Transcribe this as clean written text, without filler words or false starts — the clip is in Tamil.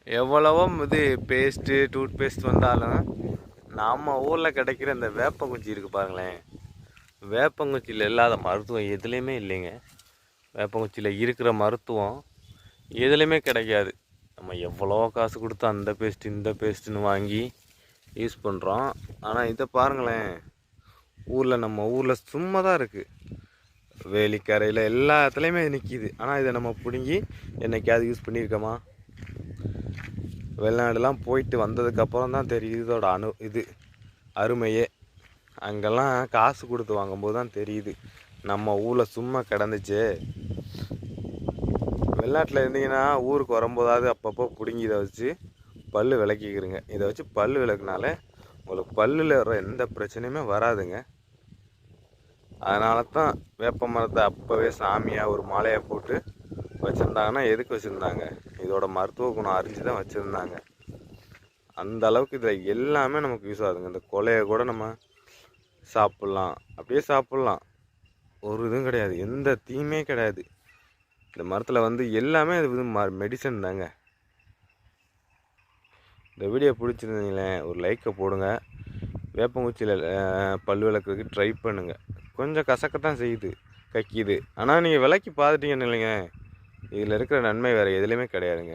எவ்வளவோ இது பேஸ்ட்டு டூத் பேஸ்ட் வந்தாலும் நம்ம ஊரில் கிடைக்கிற இந்த வேப்பங்குச்சி இருக்குது பாருங்களேன். வேப்பங்குச்சியில் இல்லாத மருத்துவம் எதுலேயுமே இல்லைங்க. வேப்பங்குச்சியில் இருக்கிற மருத்துவம் எதுலேயுமே கிடைக்காது. நம்ம எவ்வளோ காசு கொடுத்து அந்த பேஸ்ட்டு இந்த பேஸ்ட்டுன்னு வாங்கி யூஸ் பண்ணுறோம். ஆனால் இதை பாருங்களேன், நம்ம ஊரில் சும்மா தான் இருக்குது. வேலிக்கரையில் எல்லா இடத்துலையுமே நிற்கிது. ஆனால் இதை நம்ம பிடுங்கி என்னைக்காவது யூஸ் பண்ணியிருக்கோமா? வெளிநாடுலாம் போயிட்டு வந்ததுக்கப்புறம் தான் தெரியுது இதோட அருமையே. அங்கெல்லாம் காசு கொடுத்து வாங்கும்போது தான் தெரியுது நம்ம ஊரில் சும்மா கிடந்துச்சு. வெளிநாட்டில் இருந்தீங்கன்னா ஊருக்கு வரும்போதாவது அப்பப்போ பிடுங்கி இதை வச்சு பல் விளக்கிக்கிறங்க. இதை வச்சு பல் விளக்குனாலே உங்களுக்கு பல்லில் வர எந்த பிரச்சனையுமே வராதுங்க. அதனால தான் வேப்ப மரத்தை அப்போவே சாமியாக ஒரு மாலையை போட்டு வச்சுருந்தாங்கன்னா எதுக்கு வச்சுருந்தாங்க? இதோட மருத்துவ குணம் அறிஞ்சு தான் வச்சுருந்தாங்க. அந்த அளவுக்கு இதில் எல்லாமே நமக்கு யூஸ் ஆகுதுங்க. இந்த கொலையை கூட நம்ம சாப்பிட்லாம், அப்படியே சாப்பிட்லாம், ஒரு இதுவும் கிடையாது, எந்த தீமே கிடையாது. இந்த மரத்தில் எல்லாமே இது மெடிசன் தாங்க. இந்த வீடியோ பிடிச்சிருந்தீங்களே ஒரு லைக்கை போடுங்க. வேப்பங்குச்சியில் பல் விளக்குறதுக்கு ட்ரை பண்ணுங்கள். கொஞ்சம் கசக்கத்தான் செய்யுது, கக்கிது. ஆனால் நீங்கள் விளக்கி பார்த்துட்டீங்கன்னு இல்லைங்க, இதில் இருக்கிற நன்மை வேறு எதுலேயுமே கிடையாதுங்க.